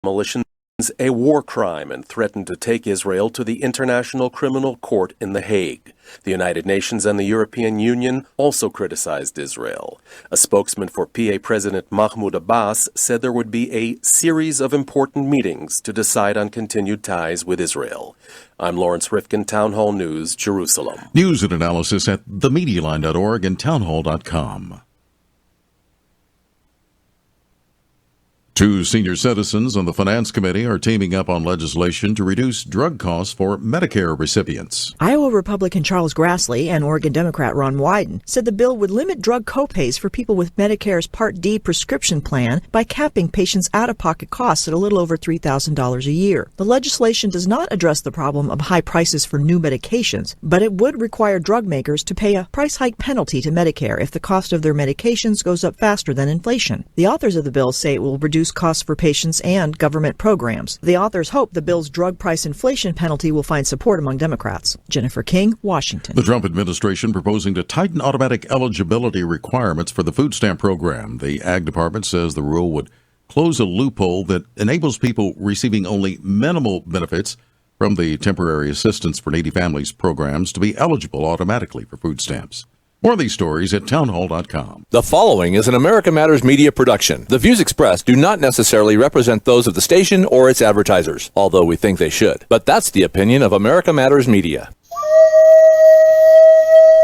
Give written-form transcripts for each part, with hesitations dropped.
demolitions a war crime and threatened to take Israel to the International Criminal Court in The Hague. The United Nations and the European Union also criticized Israel. A spokesman for PA President Mahmoud Abbas said there would be a series of important meetings to decide on continued ties with Israel. I'm Lawrence Rifkin, Town Hall News, Jerusalem. News and analysis at themedialine.org and townhall.com. Two senior citizens on the Finance Committee are teaming up on legislation to reduce drug costs for Medicare recipients. Iowa Republican Charles Grassley and Oregon Democrat Ron Wyden said the bill would limit drug copays for people with Medicare's Part D prescription plan by capping patients' out-of-pocket costs at a little over $3,000 a year. The legislation does not address the problem of high prices for new medications, but it would require drug makers to pay a price hike penalty to Medicare if the cost of their medications goes up faster than inflation. The authors of the bill say it will reduce costs for patients and government programs. The authors hope the bill's drug price inflation penalty will find support among Democrats. Jennifer King, Washington. The Trump administration proposing to tighten automatic eligibility requirements for the food stamp program. The Ag Department says the rule would close a loophole that enables people receiving only minimal benefits from the Temporary Assistance for Needy Families programs to be eligible automatically for food stamps. More of these stories at townhall.com. The following is an America Matters media production. The views expressed do not necessarily represent those of the station or its advertisers, although we think they should. But that's the opinion of America Matters Media.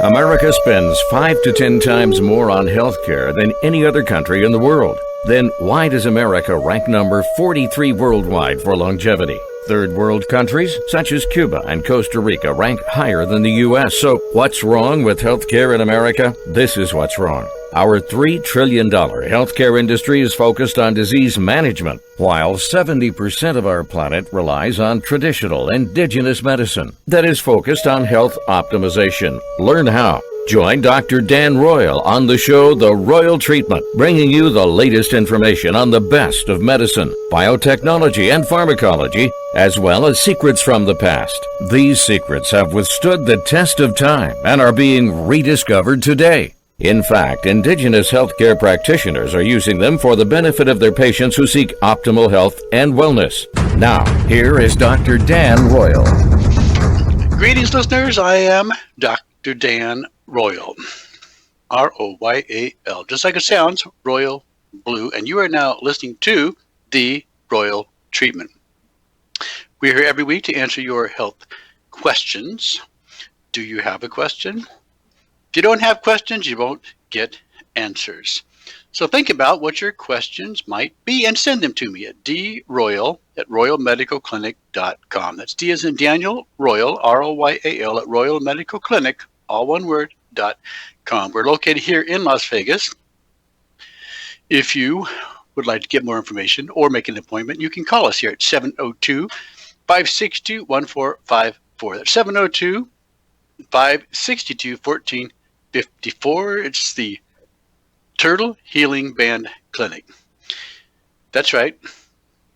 America spends 5 to 10 times more on health care than any other country in the world. Then why does America rank number 43 worldwide for longevity? Third world countries, such as Cuba and Costa Rica, rank higher than the U.S. So what's wrong with healthcare in America? This is what's wrong. Our $3 trillion healthcare industry is focused on disease management, while 70% of our planet relies on traditional indigenous medicine that is focused on health optimization. Learn how. Join Dr. Dan Royal on the show The Royal Treatment, bringing you the latest information on the best of medicine, biotechnology, and pharmacology, as well as secrets from the past. These secrets have withstood the test of time and are being rediscovered today. In fact, indigenous healthcare practitioners are using them for the benefit of their patients who seek optimal health and wellness. Now, here is Dr. Dan Royal. Greetings, listeners. I am Dr. Dan Royal, R-O-Y-A-L, just like it sounds, Royal Blue, and you are now listening to The Royal Treatment. We're here every week to answer your health questions. Do you have a question? If you don't have questions, you won't get answers. So think about what your questions might be and send them to me at droyal@royalmedicalclinic.com. That's D as in Daniel, Royal, R-O-Y-A-L, at Royal Medical Clinic, all one word, .com. We're located here in Las Vegas. If you would like to get more information or make an appointment, you can call us here at 702-562-1454. That's 702-562-1454. It's the Turtle Healing Band Clinic. That's right,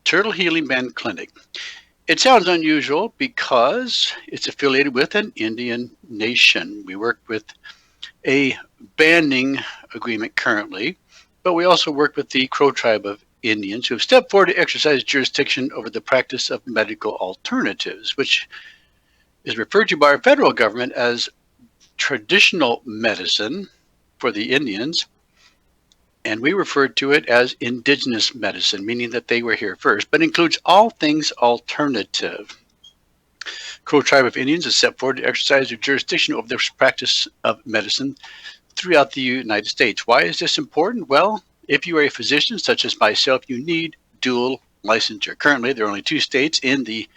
Turtle Healing Band Clinic. It sounds unusual because it's affiliated with an Indian nation. We work with a banding agreement currently, but we also work with the Crow Tribe of Indians who have stepped forward to exercise jurisdiction over the practice of medical alternatives, which is referred to by our federal government as traditional medicine for the Indians, and we refer to it as indigenous medicine, meaning that they were here first, but includes all things alternative. Crow Tribe of Indians has stepped forward to exercise their jurisdiction over the practice of medicine throughout the United States. Why is this important? Well, if you are a physician, such as myself, you need dual licensure. Currently, there are only 2 states in the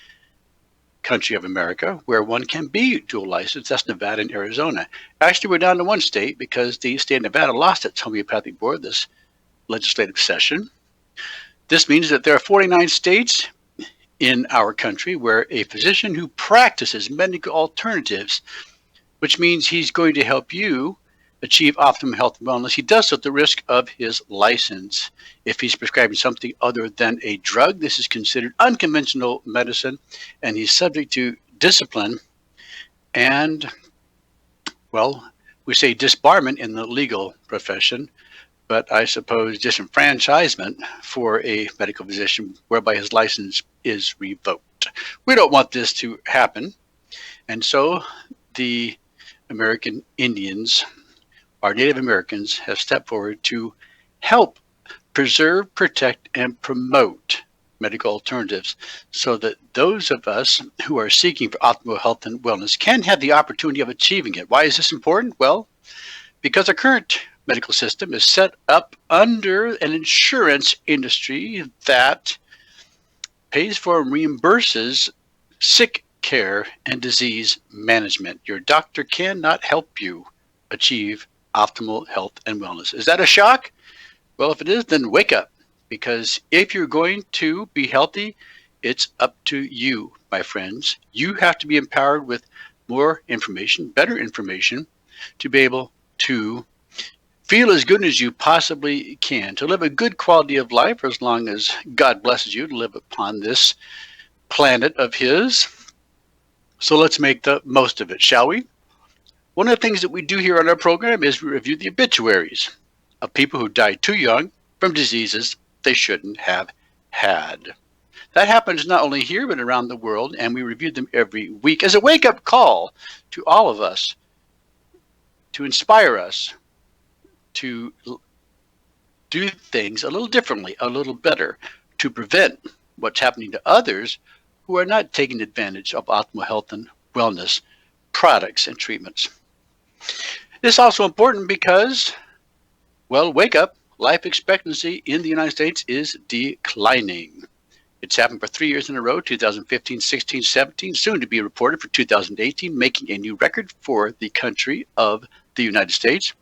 country of America where one can be dual licensed. That's Nevada and Arizona. Actually, we're down to 1 state because the state of Nevada lost its homeopathic board this legislative session. This means that there are 49 states in our country where a physician who practices medical alternatives, which means he's going to help you achieve optimum health and wellness, he does so at the risk of his license. If he's prescribing something other than a drug, this is considered unconventional medicine, and he's subject to discipline and, well, we say disbarment in the legal profession, but I suppose disenfranchisement for a medical physician whereby his license is revoked. We don't want this to happen. And so the American Indians, our Native Americans, have stepped forward to help preserve, protect, and promote medical alternatives so that those of us who are seeking for optimal health and wellness can have the opportunity of achieving it. Why is this important? Well, because our current medical system is set up under an insurance industry that pays for and reimburses sick care and disease management. Your doctor cannot help you achieve optimal health and wellness. Is that a shock? Well, if it is, then wake up. Because if you're going to be healthy, it's up to you, my friends. You have to be empowered with more information, better information, to be able to feel as good as you possibly can, to live a good quality of life for as long as God blesses you to live upon this planet of His. So let's make the most of it, shall we? One of the things that we do here on our program is we review the obituaries of people who died too young from diseases they shouldn't have had. That happens not only here but around the world, and we review them every week as a wake-up call to all of us, to inspire us to do things a little differently, a little better, to prevent what's happening to others who are not taking advantage of optimal health and wellness products and treatments. This is also important because, well, wake up. Life expectancy in the United States is declining. It's happened for 3 years in a row, 2015, 16, 17, soon to be reported for 2018, making a new record for the country of the United States.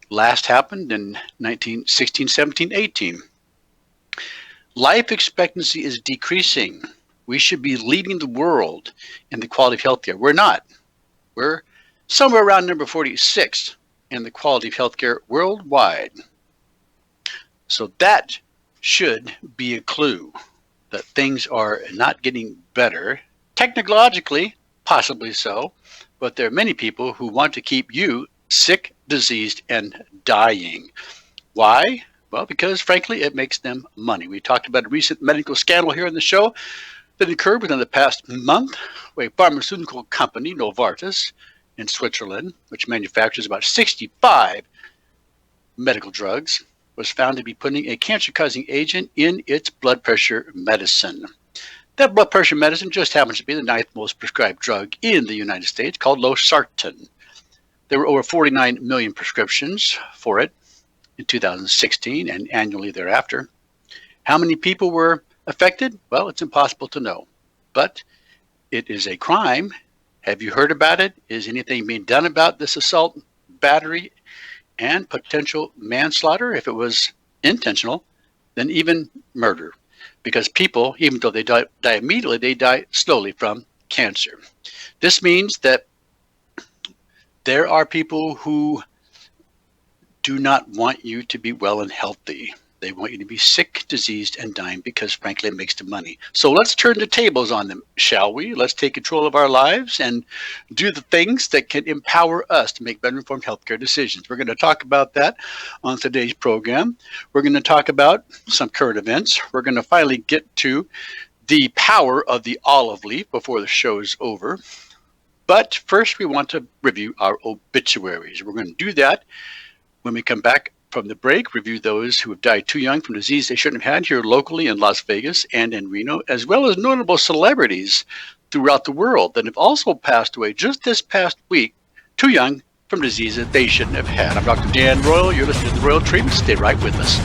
Last happened in 1916, 17, 18. Life expectancy is decreasing. We should be leading the world in the quality of healthcare. We're not. We're somewhere around number 46 in the quality of healthcare worldwide. So that should be a clue that things are not getting better. Technologically, possibly so, but there are many people who want to keep you sick, diseased, and dying. Why? Well, because frankly, it makes them money. We talked about a recent medical scandal here on the show that occurred within the past month, where a pharmaceutical company, Novartis, in Switzerland, which manufactures about 65 medical drugs, was found to be putting a cancer-causing agent in its blood pressure medicine. That blood pressure medicine just happens to be the 9th most prescribed drug in the United States, called losartan. There were over 49 million prescriptions for it in 2016 and annually thereafter. How many people were affected? Well, it's impossible to know, but it is a crime. Have you heard about it? Is anything being done about this assault, battery, and potential manslaughter? If it was intentional, then even murder. Because people, even though they die immediately, they die slowly from cancer. This means that there are people who do not want you to be well and healthy. They want you to be sick, diseased, and dying because, frankly, it makes them money. So let's turn the tables on them, shall we? Let's take control of our lives and do the things that can empower us to make better informed healthcare decisions. We're going to talk about that on today's program. We're going to talk about some current events. We're going to finally get to the power of the olive leaf before the show is over. But first, we want to review our obituaries. We're going to do that when we come back from the break, review those who have died too young from disease they shouldn't have had here locally in Las Vegas and in Reno, as well as notable celebrities throughout the world that have also passed away just this past week, too young from diseases they shouldn't have had. I'm Dr. Dan Royal. You're listening to The Royal Treatment. Stay right with us.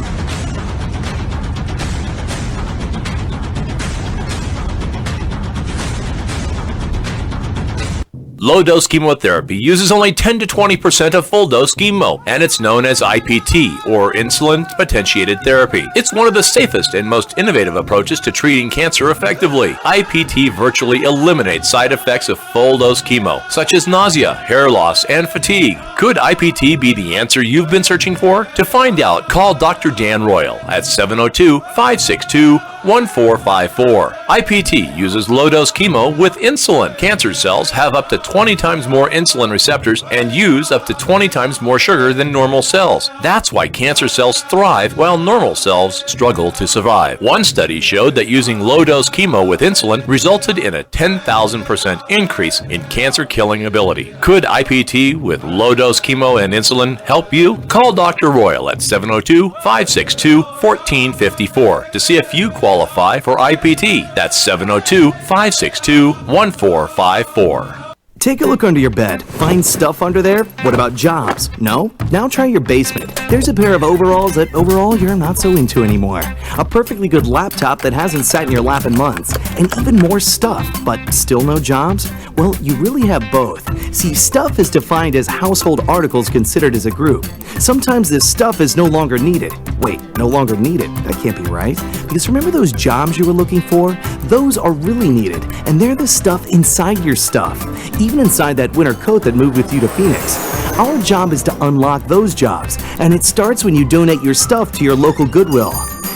Low-dose chemotherapy uses only 10 to 20% of full-dose chemo, and it's known as IPT, or insulin-potentiated therapy. It's one of the safest and most innovative approaches to treating cancer effectively. IPT virtually eliminates side effects of full-dose chemo, such as nausea, hair loss, and fatigue. Could IPT be the answer you've been searching for? To find out, call Dr. Dan Royal at 702-562-12 1454. IPT uses low-dose chemo with insulin. Cancer cells have up to 20 times more insulin receptors and use up to 20 times more sugar than normal cells. That's why cancer cells thrive while normal cells struggle to survive. One study showed that using low-dose chemo with insulin resulted in a 10,000% increase in cancer-killing ability. Could IPT with low-dose chemo and insulin help you? Call Dr. Royal at 702-562-1454 to see if you qualify for IPT. That's 702-562-1454. Take a look under your bed. Find stuff under there? What about jobs? No? Now try your basement. There's a pair of overalls that overall you're not so into anymore. A perfectly good laptop that hasn't sat in your lap in months. And even more stuff, but still no jobs? Well, you really have both. See, stuff is defined as household articles considered as a group. Sometimes this stuff is no longer needed. Wait, no longer needed? That can't be right. Because remember those jobs you were looking for? Those are really needed, and they're the stuff inside your stuff. Even inside that winter coat that moved with you to Phoenix. Our job is to unlock those jobs, and it starts when you donate your stuff to your local Goodwill.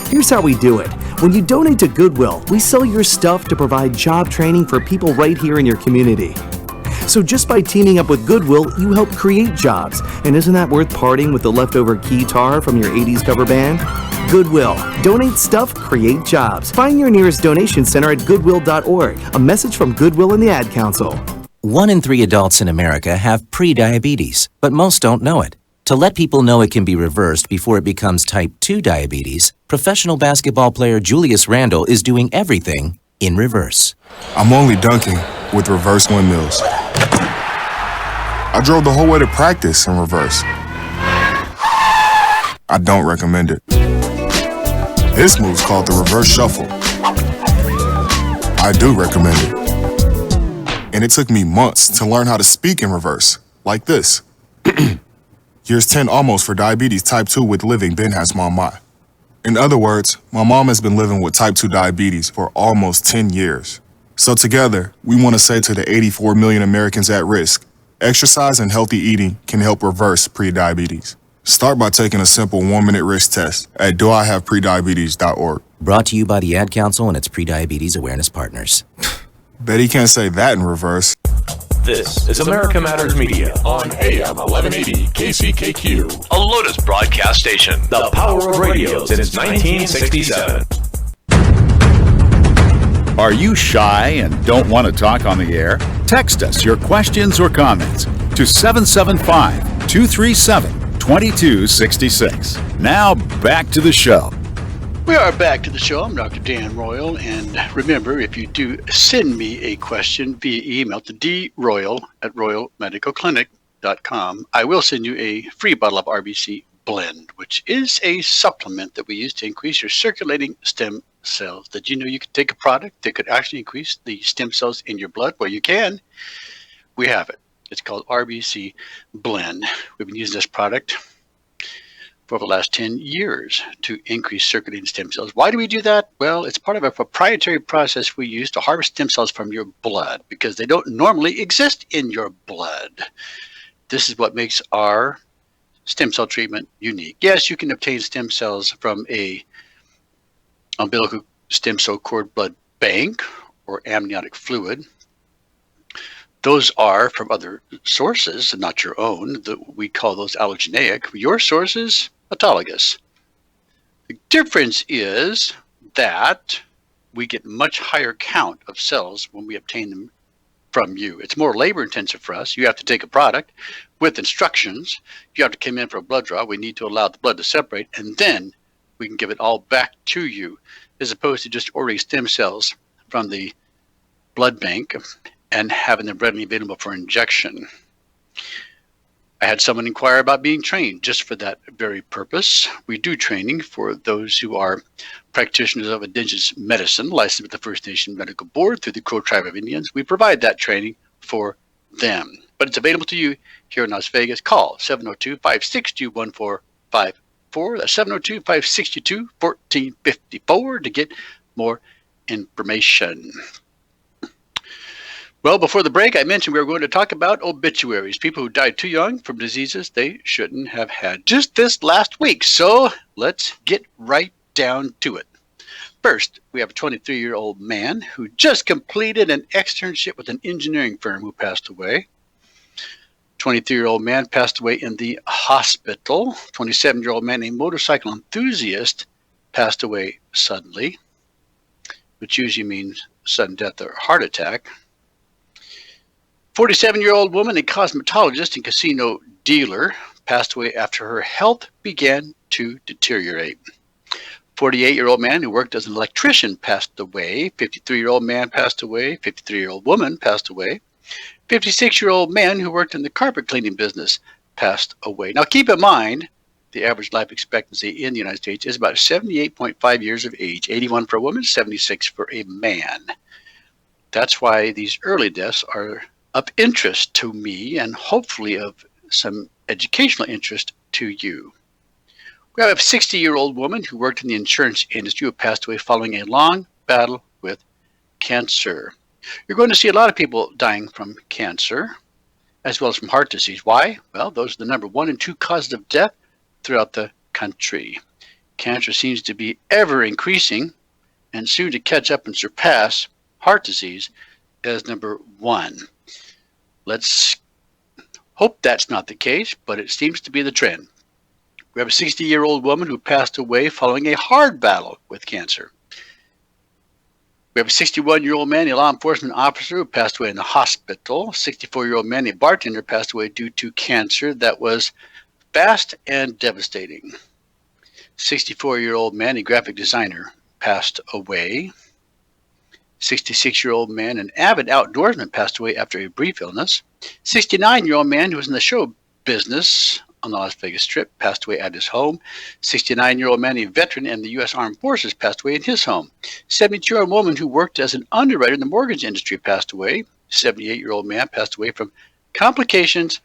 Here's how we do it. When you donate to Goodwill, we sell your stuff to provide job training for people right here in your community. So just by teaming up with Goodwill, you help create jobs. And isn't that worth parting with the leftover keytar from your 80s cover band? Goodwill. Donate stuff, create jobs. Find your nearest donation center at goodwill.org. A message from Goodwill and the Ad Council. 1 in 3 adults in America have pre-diabetes, but most don't know it. To let people know it can be reversed before it becomes type 2 diabetes, professional basketball player Julius Randle is doing everything in reverse. I'm only dunking with reverse windmills. I drove the whole way to practice in reverse. I don't recommend it. This move's called the reverse shuffle. I do recommend it. And it took me months to learn how to speak in reverse, like this. Years 10 almost for diabetes type 2 with living Ben has mama. In other words, my mom has been living with type 2 diabetes for almost 10 years. So together, we want to say to the 84 million Americans at risk, exercise and healthy eating can help reverse prediabetes. Start by taking a simple 1-minute risk test at doihaveprediabetes.org. Brought to you by the Ad Council and its pre-diabetes awareness partners. Bet he can't say that in reverse. This is America Matters Media on AM 1180 KCKQ, a Lotus broadcast station. The power of radio since 1967. Are you shy and don't want to talk on the air? Text us your questions or comments to 775-237-2266. Now back to the show. We are back to the show. I'm Dr. Dan Royal, and remember, if you do send me a question via email to droyal@royalmedicalclinic.com, I will send you a free bottle of RBC Blend, which is a supplement that we use to increase your circulating stem cells. Did you know you could take a product that could actually increase the stem cells in your blood? Well, you can. We have it. It's called RBC Blend. We've been using this product for the last 10 years to increase circulating stem cells. Why do we do that? Well, it's part of a proprietary process we use to harvest stem cells from your blood because they don't normally exist in your blood. This is what makes our stem cell treatment unique. Yes, you can obtain stem cells from a umbilical stem cell cord blood bank or amniotic fluid. Those are from other sources, not your own. We call those allogeneic. Your sources, autologous. The difference is that we get much higher count of cells when we obtain them from you. It's more labor intensive for us. You have to take a product with instructions. You have to come in for a blood draw. We need to allow the blood to separate, and then we can give it all back to you, as opposed to just ordering stem cells from the blood bank and having them readily available for injection. I had someone inquire about being trained just for that very purpose. We do training for those who are practitioners of indigenous medicine, licensed with the First Nation Medical Board through the Crow Tribe of Indians. We provide that training for them. But it's available to you here in Las Vegas. Call 702-562-1454. That's 702-562-1454 to get more information. Well, before the break, I mentioned we were going to talk about obituaries, people who died too young from diseases they shouldn't have had, just this last week. So let's get right down to it. First, we have a 23-year-old man who just completed an externship with an engineering firm who passed away. 23-year-old man passed away in the hospital. 27-year-old man, a motorcycle enthusiast, passed away suddenly, which usually means sudden death or heart attack. 47-year-old woman, a cosmetologist and casino dealer, passed away after her health began to deteriorate. 48-year-old man who worked as an electrician passed away. 53-year-old man passed away. 53-year-old woman passed away. 56-year-old man who worked in the carpet cleaning business passed away. Now keep in mind, the average life expectancy in the United States is about 78.5 years of age, 81 for a woman, 76 for a man. That's why these early deaths are of interest to me and hopefully of some educational interest to you. We have a 60-year-old woman who worked in the insurance industry who passed away following a long battle with cancer. You're going to see a lot of people dying from cancer as well as from heart disease. Why? Well, those are the number 1 and 2 causes of death throughout the country. Cancer seems to be ever increasing and soon to catch up and surpass heart disease as number 1. Let's hope that's not the case, but it seems to be the trend. We have a 60-year-old woman who passed away following a hard battle with cancer. We have a 61-year-old man, a law enforcement officer, who passed away in the hospital. A 64-year-old man, a bartender, passed away due to cancer that was fast and devastating. 64-year-old man, a graphic designer, passed away. 66-year-old man, an avid outdoorsman, passed away after a brief illness. 69-year-old man who was in the show business on the Las Vegas Strip passed away at his home. 69-year-old man, a veteran in the U.S. Armed Forces, passed away in his home. 72-year-old woman who worked as an underwriter in the mortgage industry passed away. 78-year-old man passed away from complications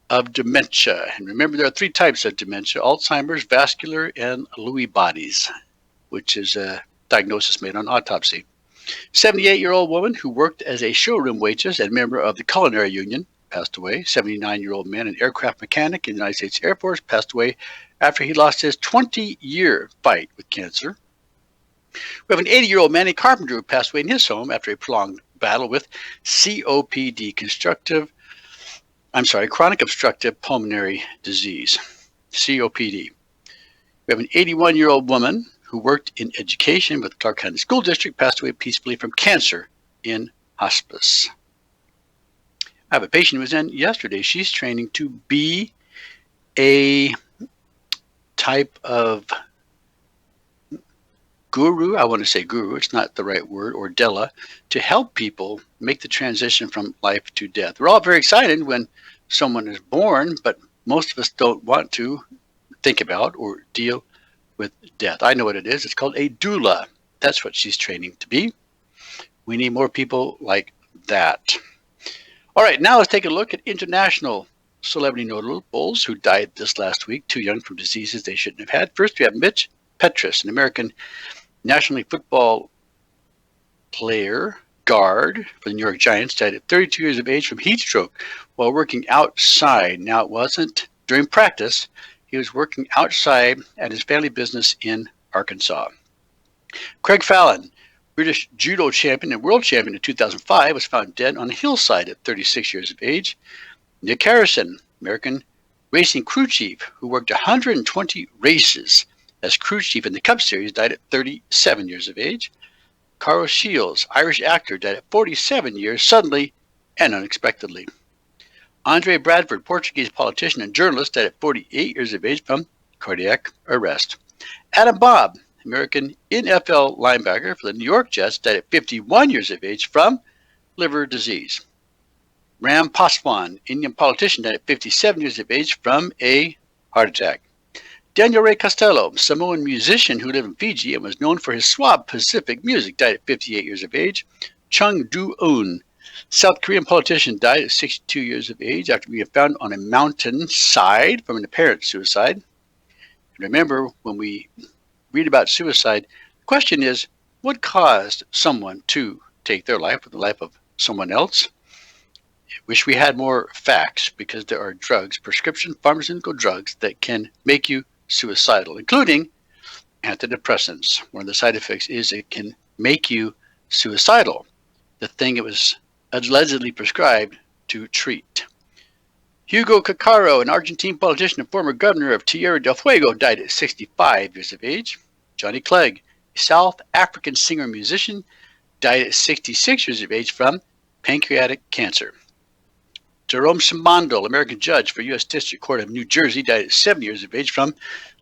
of dementia. And remember, there are 3 types of dementia: Alzheimer's, vascular, and Lewy bodies, which is a diagnosis made on autopsy. 78-year-old woman who worked as a showroom waitress and member of the Culinary Union passed away. 79-year-old man, an aircraft mechanic in the United States Air Force, passed away after he lost his 20-year fight with cancer. We have an 80-year-old man, a carpenter, who passed away in his home after a prolonged battle with COPD, chronic obstructive pulmonary disease, COPD. We have an 81-year-old woman who worked in education with Clark County School District, passed away peacefully from cancer in hospice. I have a patient who was in yesterday. She's training to be a type of guru. I want to say guru, it's not the right word, or Della, to help people make the transition from life to death. We're all very excited when someone is born, but most of us don't want to think about or deal with death. I know what it is. It's called a doula. That's what she's training to be. We need more people like that. All right, now let's take a look at international celebrity notables who died this last week, too young from diseases they shouldn't have had. First, we have Mitch Petrus, an American National League football player, guard for the New York Giants, died at 32 years of age from heat stroke while working outside. Now, it wasn't during practice. He was working outside at his family business in Arkansas. Craig Fallon, British judo champion and world champion in 2005, was found dead on a hillside at 36 years of age. Nick Harrison, American racing crew chief who worked 120 races as crew chief in the Cup Series, died at 37 years of age. Carl Shields, Irish actor, died at 47 years, suddenly and unexpectedly. Andre Bradford, Portuguese politician and journalist, died at 48 years of age from cardiac arrest. Adam Bobb, American NFL linebacker for the New York Jets, died at 51 years of age from liver disease. Ram Paswan, Indian politician, died at 57 years of age from a heart attack. Daniel Ray Costello, Samoan musician who lived in Fiji and was known for his suave Pacific music, died at 58 years of age. Chung Do-eun, South Korean politician, died at 62 years of age after being found on a mountain side from an apparent suicide. And remember, when we read about suicide, the question is, what caused someone to take their life or the life of someone else? I wish we had more facts, because there are drugs, prescription pharmaceutical drugs, that can make you suicidal, including antidepressants. One of the side effects is it can make you suicidal, the thing it was allegedly prescribed to treat. Hugo Caccaro, an Argentine politician and former governor of Tierra del Fuego, died at 65 years of age. Johnny Clegg, a South African singer and musician, died at 66 years of age from pancreatic cancer. Jerome Simondl, American judge for U.S. District Court of New Jersey, died at 70 years of age from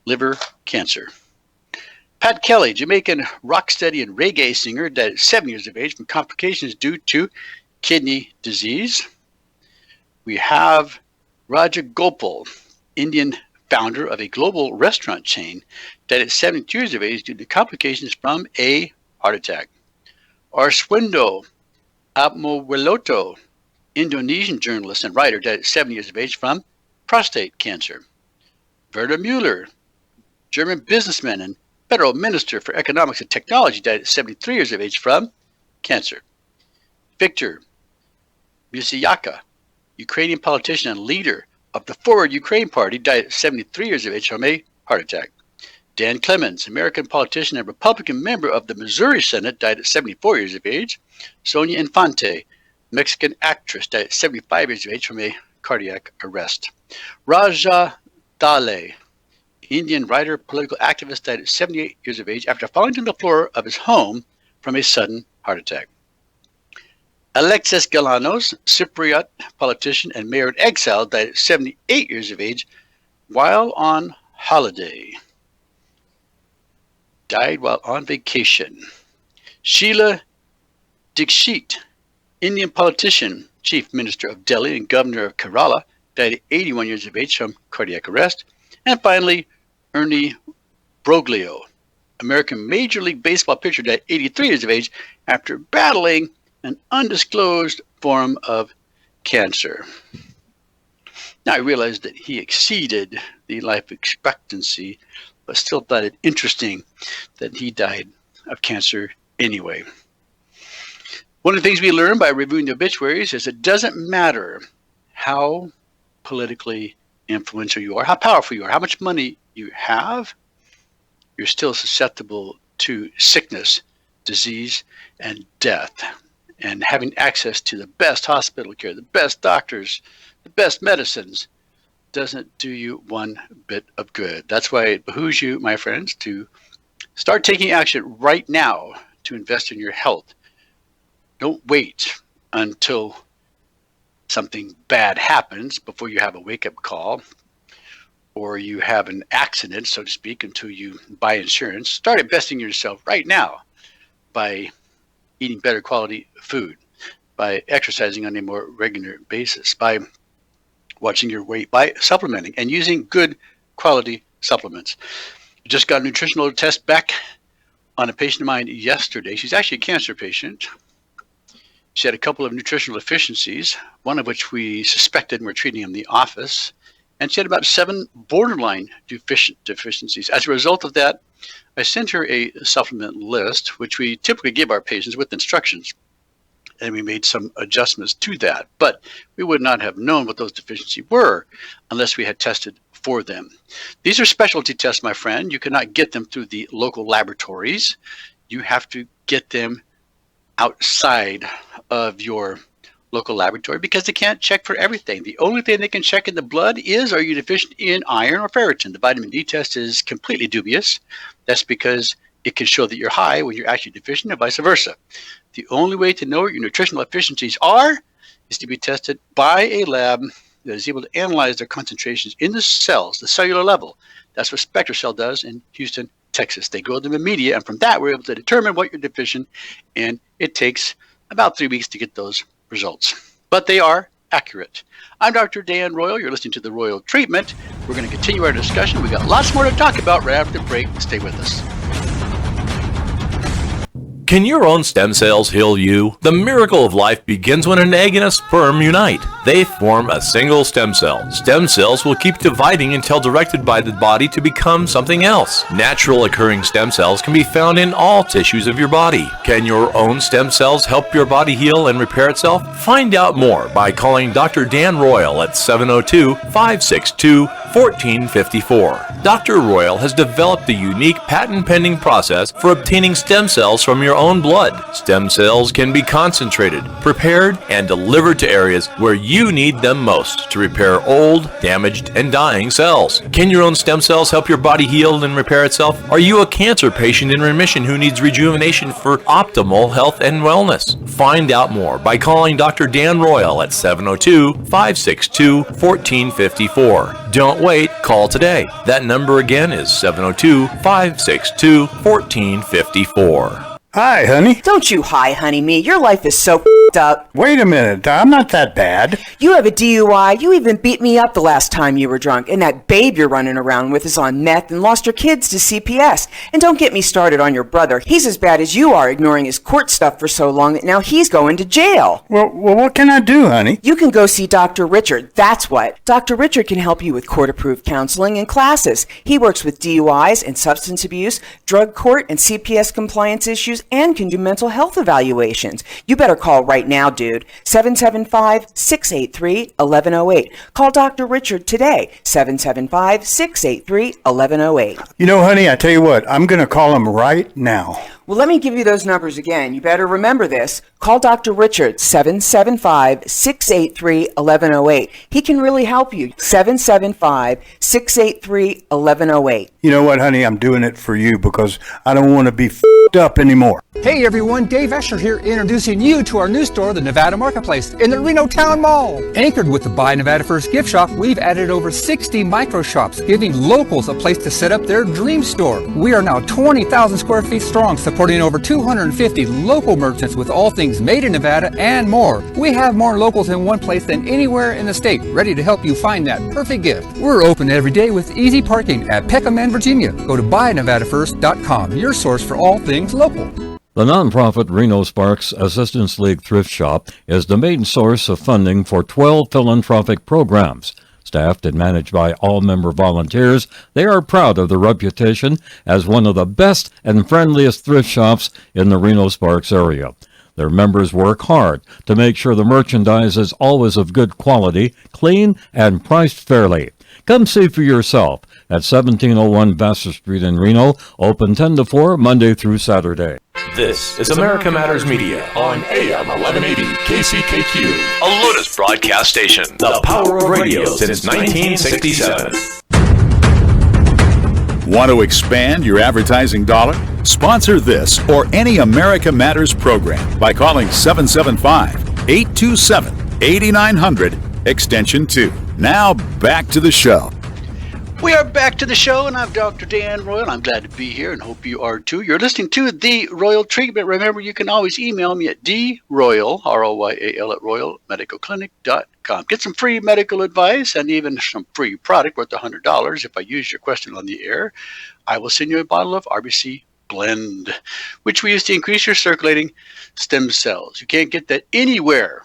liver cancer. Pat Kelly, Jamaican rocksteady and reggae singer, died at 7 years of age from complications due to kidney disease. We have Raja Gopal, Indian founder of a global restaurant chain, died at 72 years of age due to complications from a heart attack. Arswindo Atmowiloto, Indonesian journalist and writer, died at 70 years of age from prostate cancer. Werner Müller, German businessman and federal minister for economics and technology, died at 73 years of age from cancer. Viktor Musiyaka, Ukrainian politician and leader of the Forward Ukraine Party, died at 73 years of age from a heart attack. Dan Clemens, American politician and Republican member of the Missouri Senate, died at 74 years of age. Sonia Infante, Mexican actress, died at 75 years of age from a cardiac arrest. Raja Dale, Indian writer, political activist, died at 78 years of age after falling to the floor of his home from a sudden heart attack. Alexis Galanos, Cypriot politician and mayor in exile, died at 78 years of age while on holiday. Died while on vacation. Sheila Dikshit, Indian politician, chief minister of Delhi and governor of Kerala, died at 81 years of age from cardiac arrest. And finally, Ernie Broglio, American Major League Baseball pitcher, died at 83 years of age after battling an undisclosed form of cancer. Now, I realized that he exceeded the life expectancy, but still thought it interesting that he died of cancer anyway. One of the things we learn by reviewing the obituaries is it doesn't matter how politically influential you are, how powerful you are, how much money you have, you're still susceptible to sickness, disease, and death. And having access to the best hospital care, the best doctors, the best medicines doesn't do you one bit of good. That's why it behooves you, my friends, to start taking action right now to invest in your health. Don't wait until something bad happens before you have a wake-up call or you have an accident, so to speak, until you buy insurance. Start investing in yourself right now by eating better quality food, by exercising on a more regular basis, by watching your weight, by supplementing and using good quality supplements. I just got a nutritional test back on a patient of mine yesterday. She's actually a cancer patient. She had a couple of nutritional deficiencies, one of which we suspected and were treating in the office. And she had about 7 borderline deficiencies. As a result of that, I sent her a supplement list, which we typically give our patients with instructions. And we made some adjustments to that. But we would not have known what those deficiencies were unless we had tested for them. These are specialty tests, my friend. You cannot get them through the local laboratories. You have to get them outside of your local laboratory because they can't check for everything. The only thing they can check in the blood is, are you deficient in iron or ferritin? The vitamin D test is completely dubious. That's because it can show that you're high when you're actually deficient and vice versa. The only way to know what your nutritional deficiencies are is to be tested by a lab that is able to analyze their concentrations in the cells, the cellular level. That's what SpectraCell does in Houston, Texas. They grow them in media, and from that we're able to determine what you're deficient, and it takes about 3 weeks to get those results. But they are accurate. I'm Dr. Dan Royal. You're listening to The Royal Treatment. We're going to continue our discussion. We've got lots more to talk about right after the break. Stay with us. Can your own stem cells heal you? The miracle of life begins when an egg and a sperm unite. They form a single stem cell. Stem cells will keep dividing until directed by the body to become something else. Natural occurring stem cells can be found in all tissues of your body. Can your own stem cells help your body heal and repair itself? Find out more by calling Dr. Dan Royal at 702-562-5700. 1454. Dr. Royal has developed a unique patent-pending process for obtaining stem cells from your own blood. Stem cells can be concentrated, prepared, and delivered to areas where you need them most to repair old, damaged, and dying cells. Can your own stem cells help your body heal and repair itself? Are you a cancer patient in remission who needs rejuvenation for optimal health and wellness? Find out more by calling Dr. Dan Royal at 702-562-1454. Don't wait, call today. That number again is 702-562-1454. Hi, honey. Don't you hi, honey me. Your life is so f***ed up. Wait a minute. I'm not that bad. You have a DUI. You even beat me up the last time you were drunk. And that babe you're running around with is on meth and lost your kids to CPS. And don't get me started on your brother. He's as bad as you are, ignoring his court stuff for so long that now he's going to jail. Well, what can I do, honey? You can go see Dr. Richard. That's what. Dr. Richard can help you with court-approved counseling and classes. He works with DUIs and substance abuse, drug court and CPS compliance issues, and can do mental health evaluations. You better call right now, dude. 775-683-1108. Call Dr. Richard today. 775-683-1108. You know, honey, I tell you what, I'm going to call him right now. Well, let me give you those numbers again. You better remember this. Call Dr. Richard, 775-683-1108. He can really help you. 775-683-1108. You know what, honey, I'm doing it for you because I don't want to be f***ed up anymore. Hey everyone, Dave Escher here, introducing you to our new store, the Nevada Marketplace, in the Reno Town Mall. Anchored with the Buy Nevada First gift shop, we've added over 60 micro shops, giving locals a place to set up their dream store. We are now 20,000 square feet strong, supporting over 250 local merchants with all things made in Nevada and more. We have more locals in one place than anywhere in the state, ready to help you find that perfect gift. We're open every day with easy parking at Peckham and Virginia. Go to buynevadafirst.com, your source for all things local. The nonprofit Reno Sparks Assistance League Thrift Shop is the main source of funding for 12 philanthropic programs. Staffed and managed by all member volunteers, they are proud of their reputation as one of the best and friendliest thrift shops in the Reno Sparks area. Their members work hard to make sure the merchandise is always of good quality, clean, and priced fairly. Come see for yourself at 1701 Vassar Street in Reno, open 10 to 4, Monday through Saturday. This is America Matters Media on AM 1180 KCKQ, a Lotus broadcast station. The power of radio since 1967. Want to expand your advertising dollar? Sponsor this or any America Matters program by calling 775-827-8900, extension 2. Now back to the show. We are back to the show, and I'm Dr. Dan Royal. I'm glad to be here and hope you are too. You're listening to The Royal Treatment. Remember, you can always email me at droyal, R-O-Y-A-L, at royalmedicalclinic.com. Get some free medical advice and even some free product worth $100. If I use your question on the air, I will send you a bottle of RBC Blend, which we use to increase your circulating stem cells. You can't get that anywhere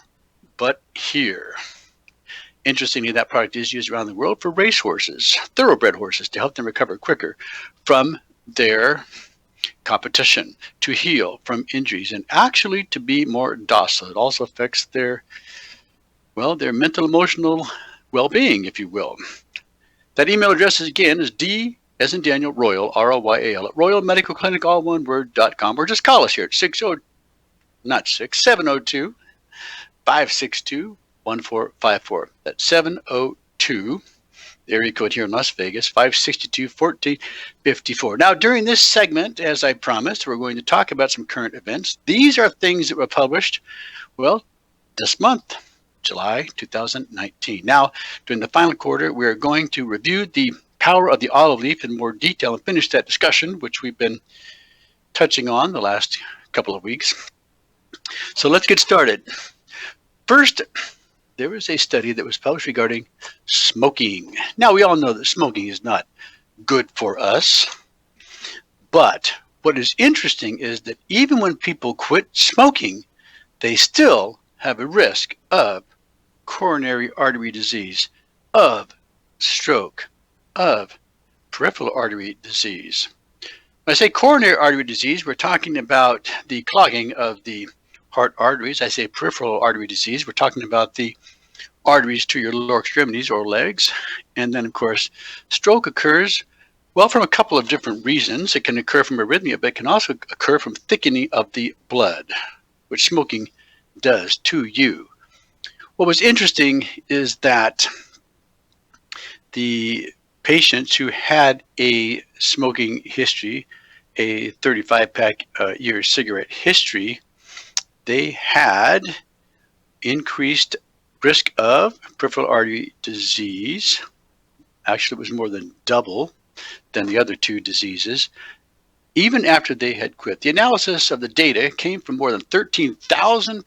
but here. Interestingly, that product is used around the world for racehorses, thoroughbred horses, to help them recover quicker from their competition, to heal from injuries, and actually to be more docile. It also affects their mental, emotional well-being, if you will. That email address again is D as in Daniel, Royal, R-O-Y-A-L, at royalmedicalclinic, all one word.com, or just call us here at 702-562-1454. that's 702, the area code here in Las Vegas, 562-1454. Now, during this segment, as I promised, we're going to talk about some current events. These are things that were published, this month, July 2019. Now, during the final quarter, we're going to review the power of the olive leaf in more detail and finish that discussion, which we've been touching on the last couple of weeks. So let's get started. First, there was a study that was published regarding smoking. Now, we all know that smoking is not good for us, but what is interesting is that even when people quit smoking, they still have a risk of coronary artery disease, of stroke, of peripheral artery disease. When I say coronary artery disease, we're talking about the clogging of the heart arteries. I say peripheral artery disease, we're talking about the arteries to your lower extremities or legs. And then, of course, stroke occurs, well, from a couple of different reasons. It can occur from arrhythmia, but it can also occur from thickening of the blood, which smoking does to you. What was interesting is that the patients who had a smoking history, a 35-pack year cigarette history, they had increased risk of peripheral artery disease. Actually, it was more than double than the other two diseases, even after they had quit. The analysis of the data came from more than 13,000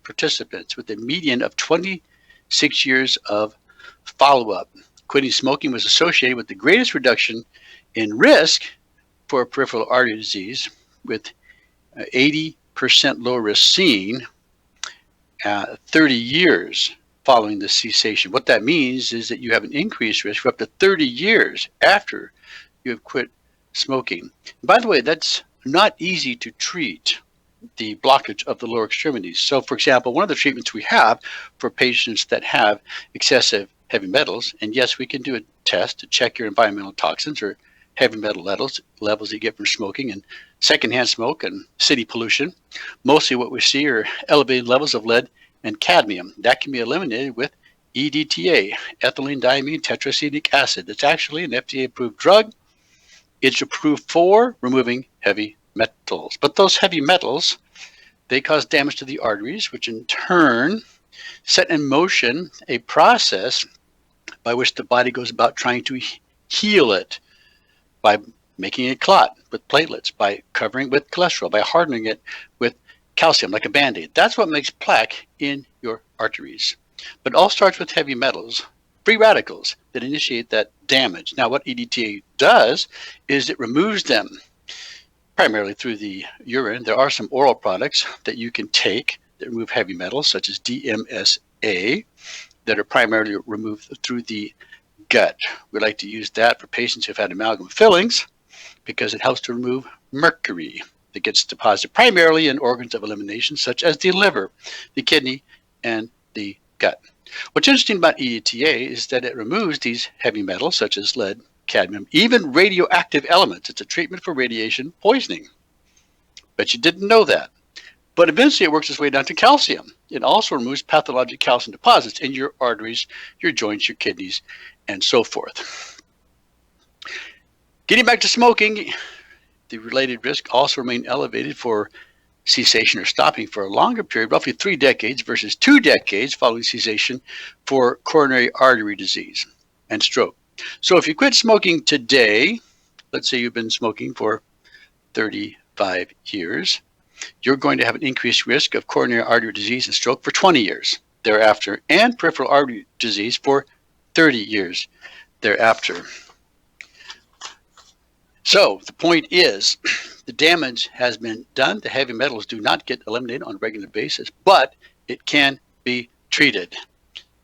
participants with a median of 26 years of follow-up. Quitting smoking was associated with the greatest reduction in risk for peripheral artery disease, with 80% low risk seen 30 years following the cessation. What that means is that you have an increased risk for up to 30 years after you have quit smoking. By the way, that's not easy to treat, the blockage of the lower extremities. So, for example, one of the treatments we have for patients that have excessive heavy metals, and yes, we can do a test to check your environmental toxins or heavy metal levels you get from smoking and secondhand smoke and city pollution. Mostly what we see are elevated levels of lead and cadmium. That can be eliminated with EDTA, ethylene diamine tetracetic acid. It's actually an FDA-approved drug. It's approved for removing heavy metals. But those heavy metals, they cause damage to the arteries, which in turn set in motion a process by which the body goes about trying to heal it, by making it clot with platelets, by covering it with cholesterol, by hardening it with calcium like a Band-Aid. That's what makes plaque in your arteries. But it all starts with heavy metals, free radicals that initiate that damage. Now, what EDTA does is it removes them primarily through the urine. There are some oral products that you can take that remove heavy metals, such as DMSA, that are primarily removed through the gut. We like to use that for patients who've had amalgam fillings because it helps to remove mercury that gets deposited primarily in organs of elimination, such as the liver, the kidney, and the gut. What's interesting about EDTA is that it removes these heavy metals, such as lead, cadmium, even radioactive elements. It's a treatment for radiation poisoning. Bet you didn't know that. But eventually it works its way down to calcium. It also removes pathologic calcium deposits in your arteries, your joints, your kidneys, and so forth. Getting back to smoking, the related risk also remained elevated for cessation or stopping for a longer period, roughly 3 decades versus 2 decades following cessation for coronary artery disease and stroke. So if you quit smoking today, let's say you've been smoking for 35 years, you're going to have an increased risk of coronary artery disease and stroke for 20 years thereafter, and peripheral artery disease for 30 years thereafter. So the point is, the damage has been done. The heavy metals do not get eliminated on a regular basis, but it can be treated.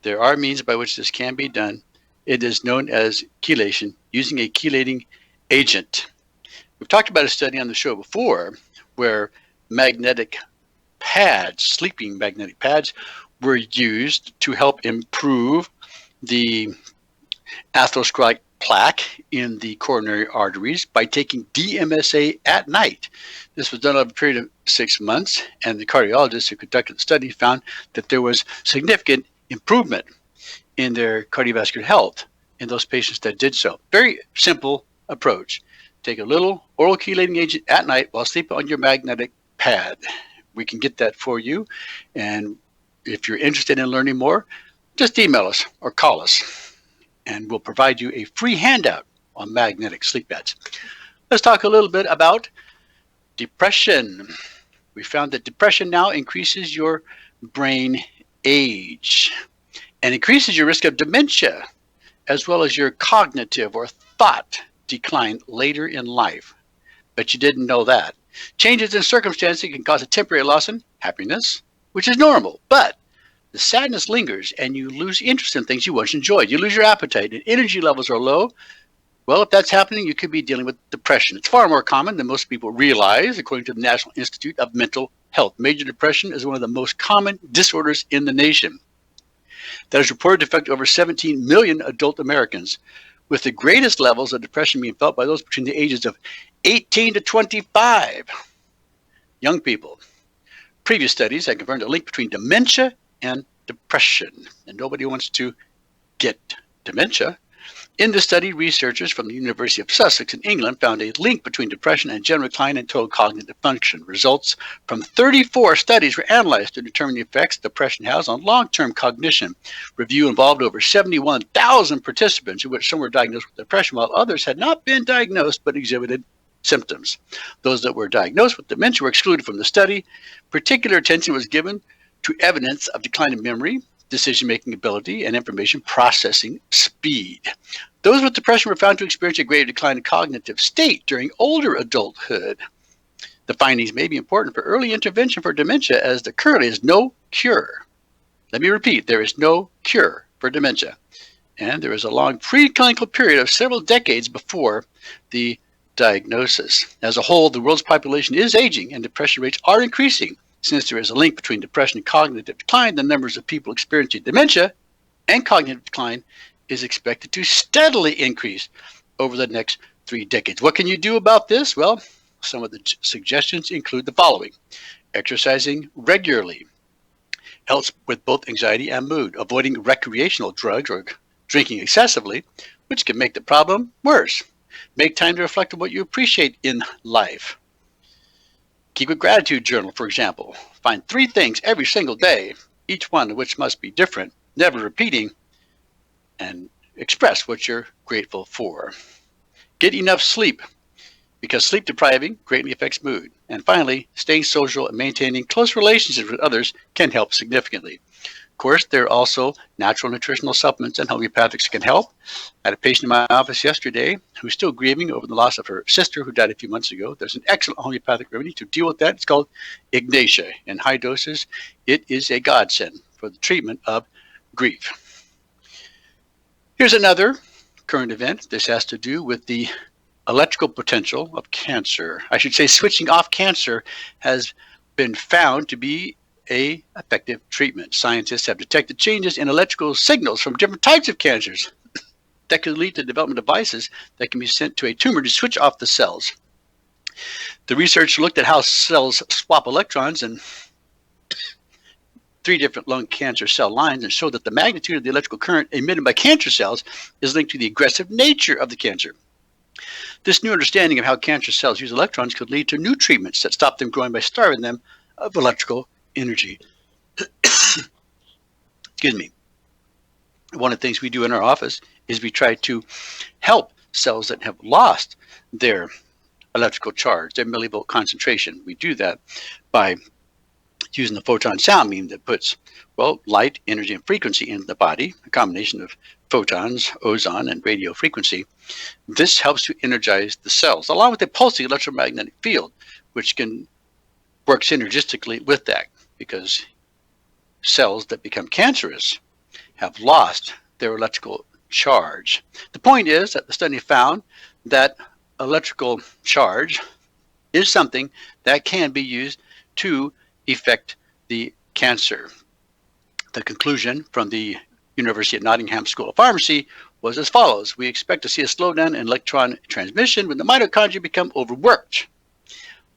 There are means by which this can be done. It is known as chelation, using a chelating agent. We've talked about a study on the show before where magnetic pads, sleeping magnetic pads, were used to help improve the atherosclerotic plaque in the coronary arteries by taking DMSA at night. This was done over a period of 6 months, and the cardiologists who conducted the study found that there was significant improvement in their cardiovascular health in those patients that did so. Very simple approach. Take a little oral chelating agent at night while sleeping on your magnetic pad. We can get that for you, and if you're interested in learning more, just email us or call us, and we'll provide you a free handout on magnetic sleep pads. Let's talk a little bit about depression. We found that depression now increases your brain age and increases your risk of dementia, as well as your cognitive or thought decline later in life. But you didn't know that. Changes in circumstances can cause a temporary loss in happiness, which is normal, but the sadness lingers and you lose interest in things you once enjoyed. You lose your appetite and energy levels are low. Well, if that's happening, you could be dealing with depression. It's far more common than most people realize, according to the National Institute of Mental Health. Major depression is one of the most common disorders in the nation. that is reported to affect over 17 million adult Americans, with the greatest levels of depression being felt by those between the ages of 18 to 25. Young people. Previous studies have confirmed a link between dementia and depression, and nobody wants to get dementia. In the study, researchers from the University of Sussex in England found a link between depression and general decline in total cognitive function. Results from 34 studies were analyzed to determine the effects depression has on long-term cognition. Review involved over 71,000 participants, in which some were diagnosed with depression, while others had not been diagnosed but exhibited symptoms. Those that were diagnosed with dementia were excluded from the study. Particular attention was given to evidence of decline in memory, decision-making ability, and information processing speed. Those with depression were found to experience a greater decline in cognitive state during older adulthood. The findings may be important for early intervention for dementia, as there currently is no cure. Let me repeat, there is no cure for dementia. And there is a long preclinical period of several decades before the diagnosis. As a whole, the world's population is aging and depression rates are increasing. Since there is a link between depression and cognitive decline, the numbers of people experiencing dementia and cognitive decline is expected to steadily increase over the next 3 decades. What can you do about this? Well, some of the suggestions include the following. Exercising regularly helps with both anxiety and mood. Avoiding recreational drugs or drinking excessively, which can make the problem worse. Make time to reflect on what you appreciate in life. Keep a gratitude journal, for example. Find 3 things every single day, each one of which must be different, never repeating, and express what you're grateful for. Get enough sleep, because sleep depriving greatly affects mood. And finally, staying social and maintaining close relationships with others can help significantly. Of course, there are also natural nutritional supplements and homeopathics that can help. I had a patient in my office yesterday who's still grieving over the loss of her sister who died a few months ago. There's an excellent homeopathic remedy to deal with that. It's called Ignatia. In high doses, it is a godsend for the treatment of grief. Here's another current event. This has to do with the electrical potential of cancer. I should say switching off cancer has been found to be an effective treatment. Scientists have detected changes in electrical signals from different types of cancers that could lead to development of devices that can be sent to a tumor to switch off the cells. The research looked at how cells swap electrons in 3 different lung cancer cell lines and showed that the magnitude of the electrical current emitted by cancer cells is linked to the aggressive nature of the cancer. This new understanding of how cancer cells use electrons could lead to new treatments that stop them growing by starving them of electrical energy. Excuse me. One of the things we do in our office is we try to help cells that have lost their electrical charge, their millivolt concentration. We do that by using the photon sound beam that puts, well, light, energy, and frequency into the body, a combination of photons, ozone, and radio frequency. This helps to energize the cells, along with a pulsing electromagnetic field, which can work synergistically with that, because cells that become cancerous have lost their electrical charge. The point is that the study found that electrical charge is something that can be used to affect the cancer. The conclusion from the University of Nottingham School of Pharmacy was as follows. We expect to see a slowdown in electron transmission when the mitochondria become overworked.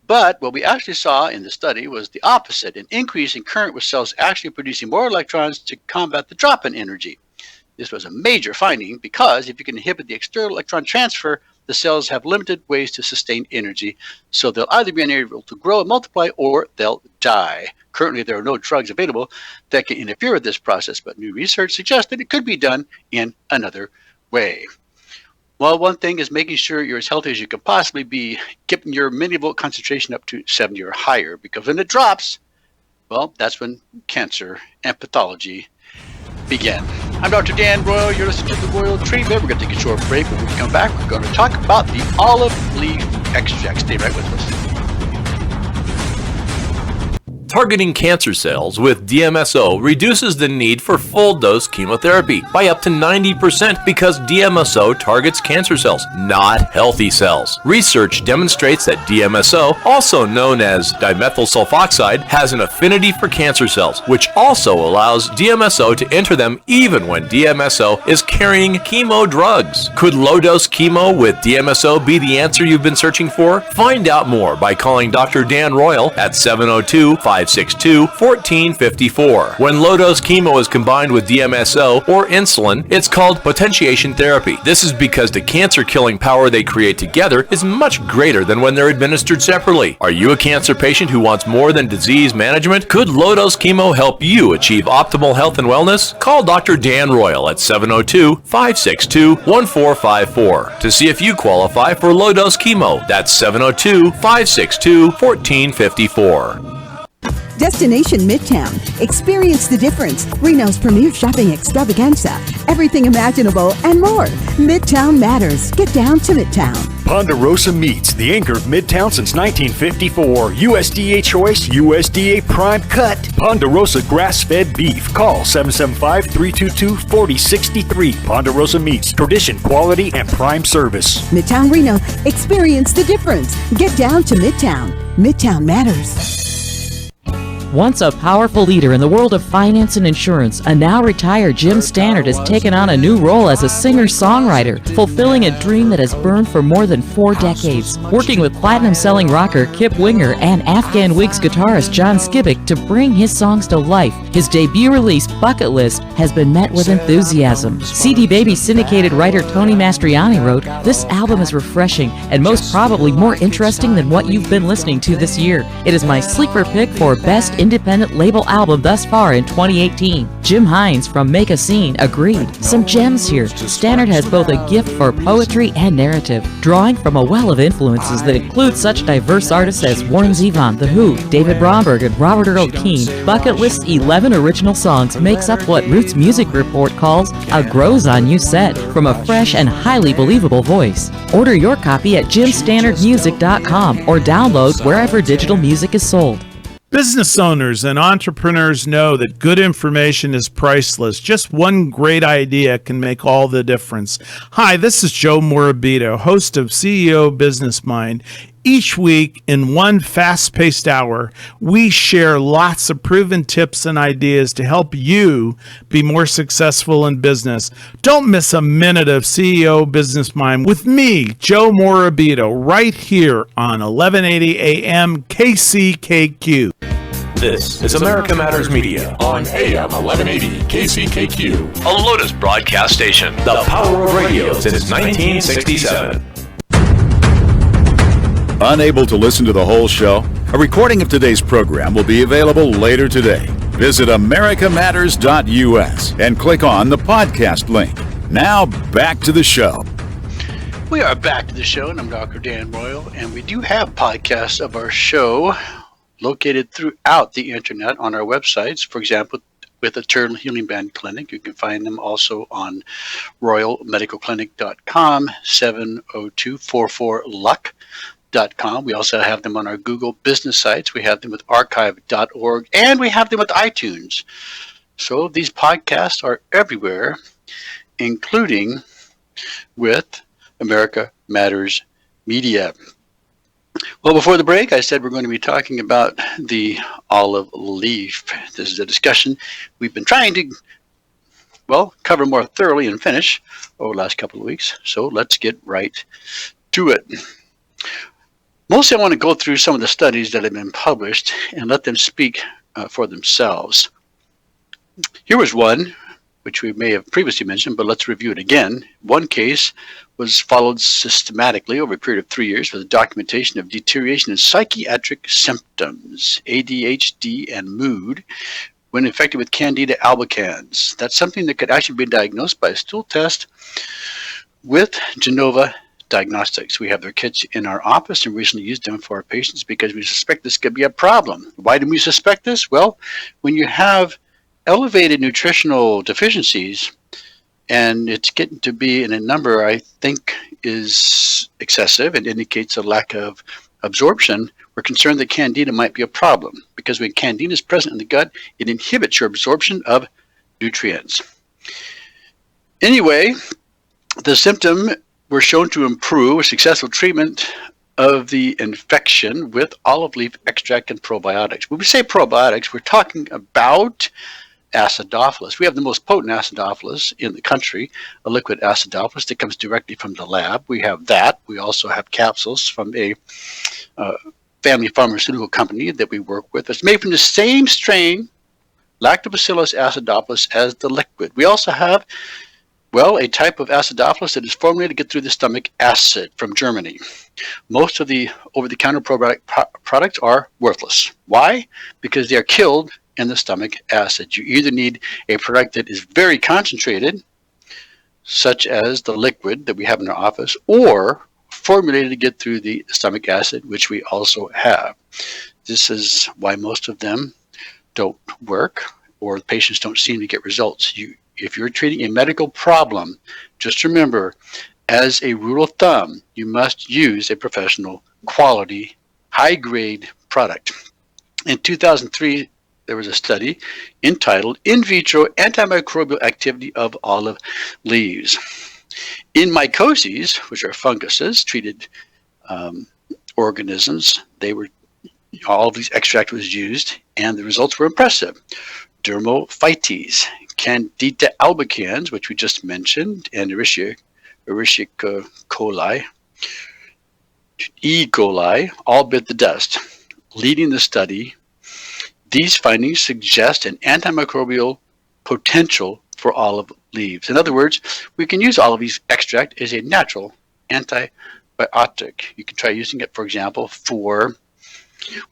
But what we actually saw in the study was the opposite, an increase in current with cells actually producing more electrons to combat the drop in energy. This was a major finding because if you can inhibit the external electron transfer, the cells have limited ways to sustain energy, so they'll either be unable to grow and multiply or they'll die. Currently, there are no drugs available that can interfere with this process, but new research suggests that it could be done in another way. Well, one thing is making sure you're as healthy as you can possibly be, keeping your millivolt concentration up to 70 or higher, because when it drops, well, that's when cancer and pathology begin. I'm Dr. Dan Royal. You're listening to the Royal Treatment. We're going to take a short break. When we come back, we're going to talk about the olive leaf extract. Stay right with us. Targeting cancer cells with DMSO reduces the need for full-dose chemotherapy by up to 90% because DMSO targets cancer cells, not healthy cells. Research demonstrates that DMSO, also known as dimethyl sulfoxide, has an affinity for cancer cells, which also allows DMSO to enter them even when DMSO is carrying chemo drugs. Could low-dose chemo with DMSO be the answer you've been searching for? Find out more by calling Dr. Dan Royal at 702-562-1454. When low-dose chemo is combined with DMSO or insulin, it's called potentiation therapy. This is because the cancer-killing power they create together is much greater than when they're administered separately. Are you a cancer patient who wants more than disease management? Could low-dose chemo help you achieve optimal health and wellness? Call Dr. Dan Royal at 702-562-1454 to see if you qualify for low-dose chemo. That's 702-562-1454. Destination Midtown. Experience the difference. Reno's premier shopping extravaganza. Everything imaginable and more. Midtown matters. Get down to Midtown. Ponderosa Meats, the anchor of Midtown since 1954. USDA choice, USDA prime cut. Ponderosa grass-fed beef. Call 775-322-4063. Ponderosa Meats, tradition, quality, and prime service. Midtown Reno. Experience the difference. Get down to Midtown. Midtown matters. Once a powerful leader in the world of finance and insurance, a now retired Jim Stannard has taken on a new role as a singer-songwriter, fulfilling a dream that has burned for more than 4 decades. Working with platinum-selling rocker Kip Winger and Afghan Wigs guitarist John Skibick to bring his songs to life, his debut release, Bucket List, has been met with enthusiasm. CD Baby syndicated writer Tony Mastriani wrote, "This album is refreshing and most probably more interesting than what you've been listening to this year. It is my sleeper pick for Best Independent Label Album thus far in 2018. Jim Hines from Make a Scene agreed. Some gems here. Stannard has both a gift for poetry and narrative, drawing from a well of influences that include such diverse artists as Warren Zevon, The Who, David Bromberg, and Robert Earl Keen. Bucket List's 11 original songs makes up what Roots Music Report calls a Grows on You set from a fresh and highly believable voice. Order your copy at jimstannardmusic.com or download wherever digital music is sold. Business owners and entrepreneurs know that good information is priceless. Just one great idea can make all the difference. Hi, this is Joe Morabito, host of CEO Business Mind. Each week, in one fast-paced hour, we share lots of proven tips and ideas to help you be more successful in business. Don't miss a minute of CEO Business Mind with me, Joe Morabito, right here on 1180 AM KCKQ. This is America Matters Media on AM 1180 KCKQ, a Lotus broadcast station, the power of radio since 1967. Unable to listen to the whole show? A recording of today's program will be available later today. Visit americamatters.us and click on the podcast link. Now back to the show. We are back to the show, and I'm Dr. Dan Royal, and we do have podcasts of our show located throughout the internet on our websites. For example, with the Turtle Healing Band Clinic, you can find them also on royalmedicalclinic.com, 702-44-LUCK. We also have them on our Google business sites. We have them with archive.org, and we have them with iTunes. So these podcasts are everywhere, including with America Matters Media. Well, before the break, I said we're going to be talking about the olive leaf. This is a discussion we've been trying to, cover more thoroughly and finish over the last couple of weeks. So let's get right to it. Mostly I want to go through some of the studies that have been published and let them speak for themselves. Here was one, which we may have previously mentioned, but let's review it again. One case was followed systematically over a period of 3 years with a documentation of deterioration in psychiatric symptoms, ADHD, and mood when infected with Candida albicans. That's something that could actually be diagnosed by a stool test with Genova Diagnostics. We have their kits in our office and recently used them for our patients because we suspect this could be a problem. Why do we suspect this? Well, when you have elevated nutritional deficiencies and it's getting to be in a number I think is excessive and indicates a lack of absorption, We're concerned that candida might be a problem because when candida is present in the gut, it inhibits your absorption of nutrients. Anyway, the symptom were shown to improve with successful treatment of the infection with olive leaf extract and probiotics. When we say probiotics, we're talking about acidophilus. We have the most potent acidophilus in the country, a liquid acidophilus that comes directly from the lab. We have that. We also have capsules from a family pharmaceutical company that we work with. It's made from the same strain, Lactobacillus acidophilus, as the liquid. We also have, well, a type of acidophilus that is formulated to get through the stomach acid from Germany. Most of the over-the-counter probiotic products are worthless. Why? Because they are killed in the stomach acid. You either need a product that is very concentrated, such as the liquid that we have in our office, or formulated to get through the stomach acid, which we also have. This is why most of them don't work, or patients don't seem to get results. If you're treating a medical problem, just remember, as a rule of thumb, you must use a professional quality, high-grade product. In 2003, there was a study entitled In Vitro Antimicrobial Activity of Olive Leaves. In mycoses, which are funguses, treated organisms, olive leaf extract was used, and the results were impressive. Dermophytes, Candida albicans, which we just mentioned, and Escherichia coli, E. coli, all bit the dust. Leading the study, these findings suggest an antimicrobial potential for olive leaves. In other words, we can use olive leaf extract as a natural antibiotic. You can try using it, for example, for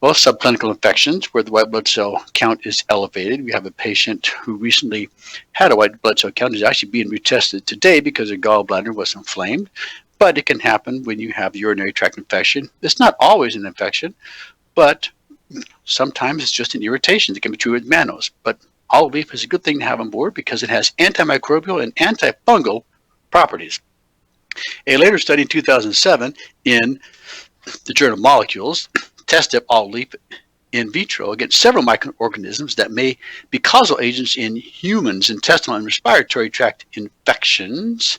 subclinical infections where the white blood cell count is elevated. We have a patient who recently had a white blood cell count. Is actually being retested today because their gallbladder was inflamed. But it can happen when you have urinary tract infection. It's not always an infection, but sometimes it's just an irritation. It can be true with mannose. But olive leaf is a good thing to have on board because it has antimicrobial and antifungal properties. A later study in 2007 in the journal Molecules tested olive leaf in vitro against several microorganisms that may be causal agents in humans' intestinal and respiratory tract infections,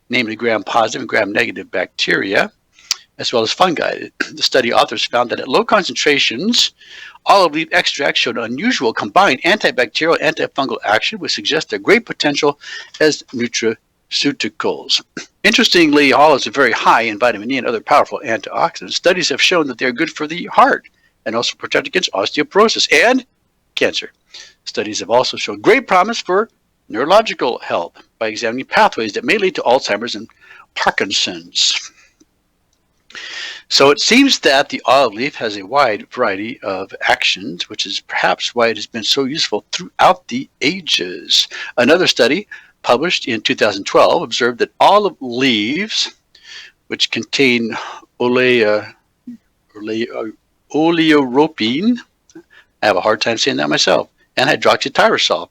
namely gram-positive and gram-negative bacteria, as well as fungi. The study authors found that at low concentrations, olive leaf extract showed unusual combined antibacterial and antifungal action, which suggests their great potential as nutraceuticals. Interestingly, olives are very high in vitamin E and other powerful antioxidants. Studies have shown that they are good for the heart and also protect against osteoporosis and cancer. Studies have also shown great promise for neurological health by examining pathways that may lead to Alzheimer's and Parkinson's. So it seems that the olive leaf has a wide variety of actions, which is perhaps why it has been so useful throughout the ages. Another study published in 2012 observed that olive leaves, which contain oleoropine, I have a hard time saying that myself, and hydroxytyrosol,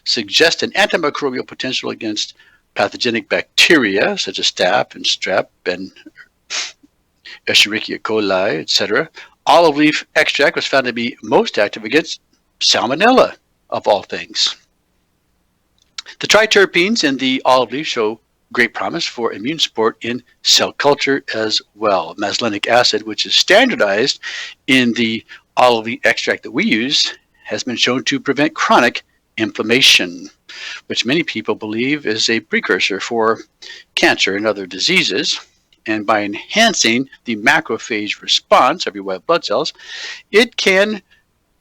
suggest an antimicrobial potential against pathogenic bacteria such as staph and strep and Escherichia coli, etc. Olive leaf extract was found to be most active against salmonella, of all things. The triterpenes in the olive leaf show great promise for immune support in cell culture as well. Maslinic acid, which is standardized in the olive leaf extract that we use, has been shown to prevent chronic inflammation, which many people believe is a precursor for cancer and other diseases. And by enhancing the macrophage response of your white blood cells, it can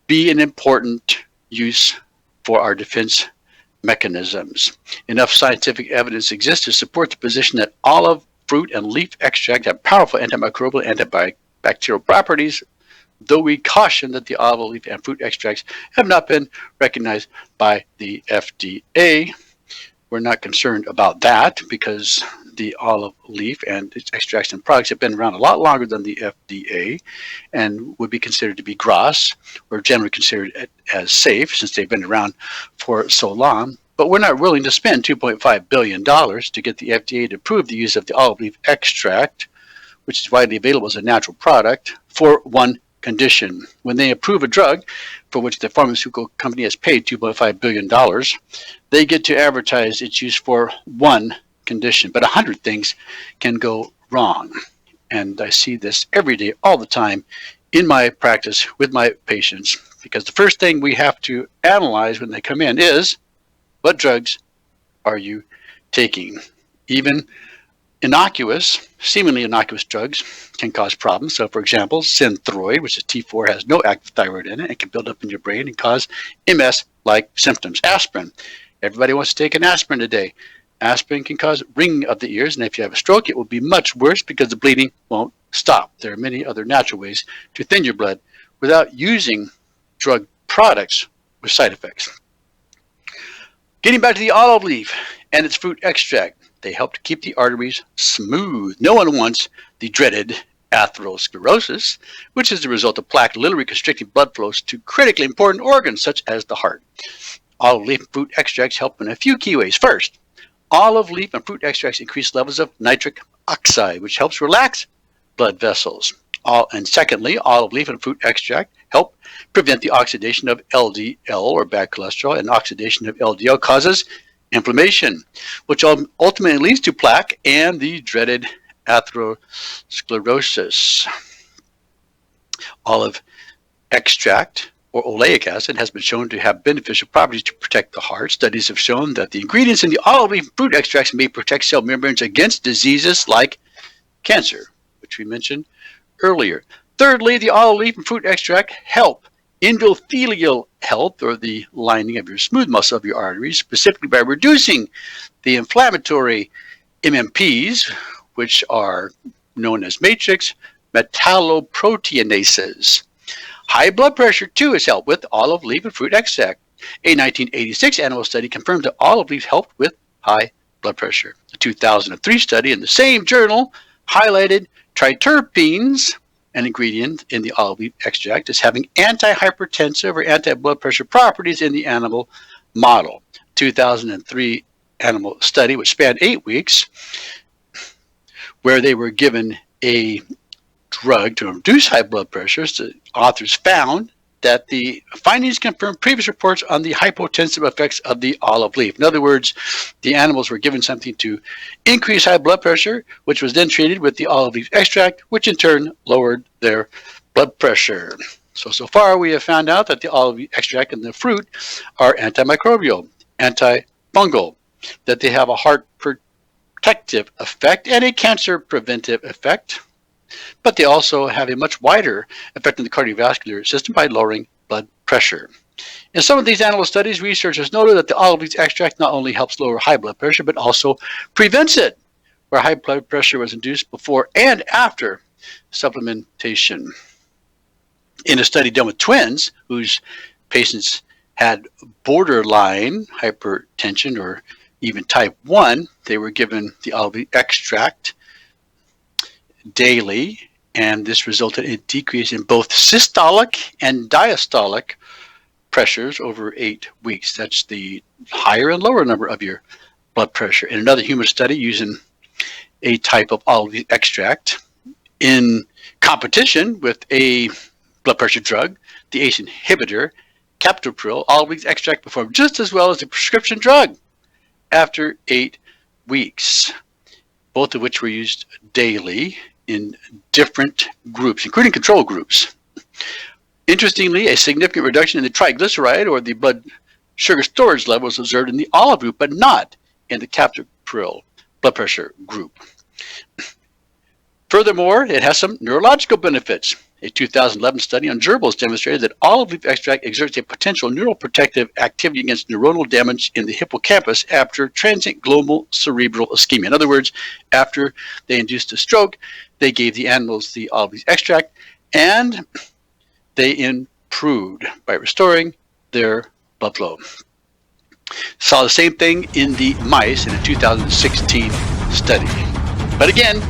be an important use for our defense mechanisms. Enough scientific evidence exists to support the position that olive, fruit, and leaf extract have powerful antimicrobial and antibacterial properties, though we caution that the olive leaf and fruit extracts have not been recognized by the FDA. We're not concerned about that because the olive leaf and its extracts and products have been around a lot longer than the FDA and would be considered to be GRAS, or generally considered as safe since they've been around for so long. But we're not willing to spend $2.5 billion to get the FDA to approve the use of the olive leaf extract, which is widely available as a natural product, for 1 condition. When they approve a drug for which the pharmaceutical company has paid $2.5 billion, they get to advertise its use for one condition. But 100 things can go wrong. And I see this every day, all the time, in my practice with my patients, because the first thing we have to analyze when they come in is, what drugs are you taking? Even seemingly innocuous drugs can cause problems. So, for example, Synthroid, which is T4, has no active thyroid in it. It can build up in your brain and cause MS-like symptoms. Aspirin. Everybody wants to take an aspirin today. Aspirin can cause ringing of the ears, and if you have a stroke, it will be much worse because the bleeding won't stop. There are many other natural ways to thin your blood without using drug products with side effects. Getting back to the olive leaf and its fruit extract, they help to keep the arteries smooth. No one wants the dreaded atherosclerosis, which is the result of plaque literally constricting blood flows to critically important organs such as the heart. Olive leaf and fruit extracts help in a few key ways. First, olive leaf and fruit extracts increase levels of nitric oxide, which helps relax blood vessels. And secondly, olive leaf and fruit extract help prevent the oxidation of LDL, or bad cholesterol, and oxidation of LDL causes inflammation, which ultimately leads to plaque and the dreaded atherosclerosis. Olive extract, or oleic acid, has been shown to have beneficial properties to protect the heart. Studies have shown that the ingredients in the olive leaf fruit extracts may protect cell membranes against diseases like cancer, which we mentioned earlier. Thirdly, the olive leaf and fruit extract help endothelial health, or the lining of your smooth muscle of your arteries, specifically by reducing the inflammatory MMPs, which are known as matrix metalloproteinases. High blood pressure, too, is helped with olive leaf and fruit extract. A 1986 animal study confirmed that olive leaf helped with high blood pressure. A 2003 study in the same journal highlighted triterpenes, an ingredient in the olive leaf extract, as having antihypertensive or anti-blood pressure properties in the animal model. 2003 animal study, which spanned 8 weeks, where they were given a drug to reduce high blood pressure. The authors found that the findings confirmed previous reports on the hypotensive effects of the olive leaf. In other words, the animals were given something to increase high blood pressure, which was then treated with the olive leaf extract, which in turn lowered their blood pressure. So far we have found out that the olive leaf extract and the fruit are antimicrobial, antifungal, that they have a heart protective effect and a cancer preventive effect, but they also have a much wider effect on the cardiovascular system by lowering blood pressure. In some of these animal studies, researchers noted that the olive leaf extract not only helps lower high blood pressure, but also prevents it, where high blood pressure was induced before and after supplementation. In a study done with twins whose patients had borderline hypertension or even type 1, they were given the olive leaf extract daily, and this resulted in a decrease in both systolic and diastolic pressures over 8 weeks. That's the higher and lower number of your blood pressure. In another human study using a type of olive leaf extract in competition with a blood pressure drug, the ACE inhibitor, captopril, olive leaf extract performed just as well as the prescription drug after 8 weeks, both of which were used daily in different groups, including control groups. Interestingly, a significant reduction in the triglyceride, or the blood sugar storage level, was observed in the olive group, but not in the captopril blood pressure group. Furthermore, it has some neurological benefits. A 2011 study on gerbils demonstrated that olive leaf extract exerts a potential neuroprotective activity against neuronal damage in the hippocampus after transient global cerebral ischemia. In other words, after they induced a stroke, they gave the animals the olive leaf extract, and they improved by restoring their blood flow. Saw the same thing in the mice in a 2016 study. But again,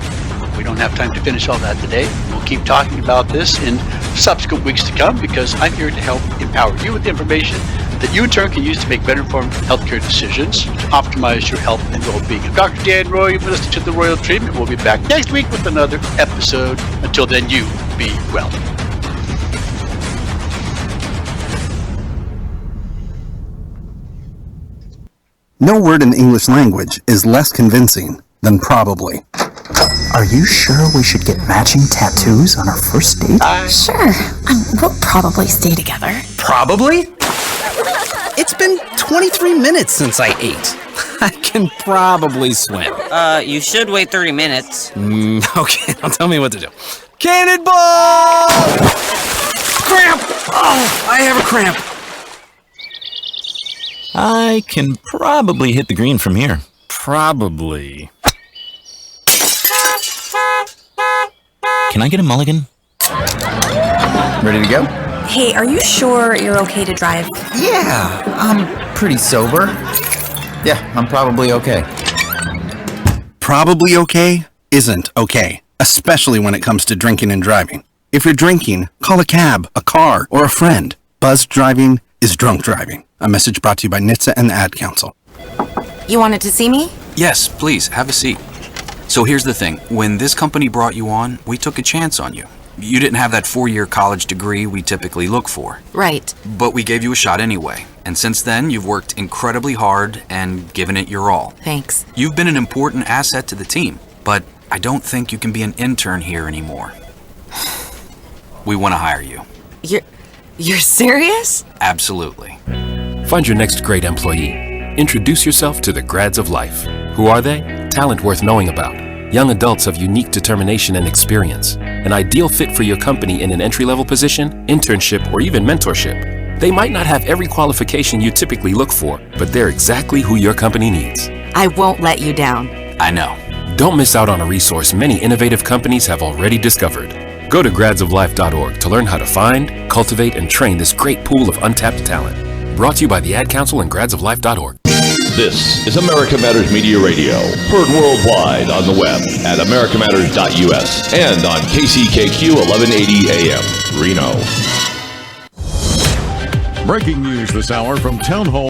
we don't have time to finish all that today. We'll keep talking about this in subsequent weeks to come, because I'm here to help empower you with information that you in turn can use to make better informed healthcare decisions to optimize your health and well-being. I'm Dr. Dan Roy. You've been listening to The Royal Treatment. We'll be back next week with another episode. Until then, you be well. No word in the English language is less convincing than probably. Are you sure we should get matching tattoos on our first date? Sure. We'll probably stay together. Probably? It's been 23 minutes since I ate. I can probably swim. You should wait 30 minutes. Okay, now tell me what to do. Cannonball! Cramp! Oh, I have a cramp. I can probably hit the green from here. Probably. Can I get a mulligan? Ready to go? Hey, are you sure you're okay to drive? Yeah, I'm pretty sober. Yeah, I'm probably okay. Probably okay isn't okay, especially when it comes to drinking and driving. If you're drinking, call a cab, a car, or a friend. Buzzed driving is drunk driving. A message brought to you by NHTSA and the Ad Council. You wanted to see me? Yes, please, have a seat. So here's the thing. When this company brought you on, we took a chance on you. You didn't have that 4-year college degree we typically look for. Right. But we gave you a shot anyway. And since then, you've worked incredibly hard and given it your all. Thanks. You've been an important asset to the team, but I don't think you can be an intern here anymore. We want to hire you. You're serious? Absolutely. Find your next great employee. Introduce yourself to the Grads of Life. Who are they? Talent worth knowing about. Young adults of unique determination and experience. An ideal fit for your company in an entry-level position, internship, or even mentorship. They might not have every qualification you typically look for, but they're exactly who your company needs. I won't let you down. I know. Don't miss out on a resource many innovative companies have already discovered. Go to gradsoflife.org to learn how to find, cultivate, and train this great pool of untapped talent. Brought to you by the Ad Council and gradsoflife.org. This is America Matters Media Radio, heard worldwide on the web at americamatters.us and on KCKQ 1180 AM, Reno. Breaking news this hour from Town Hall.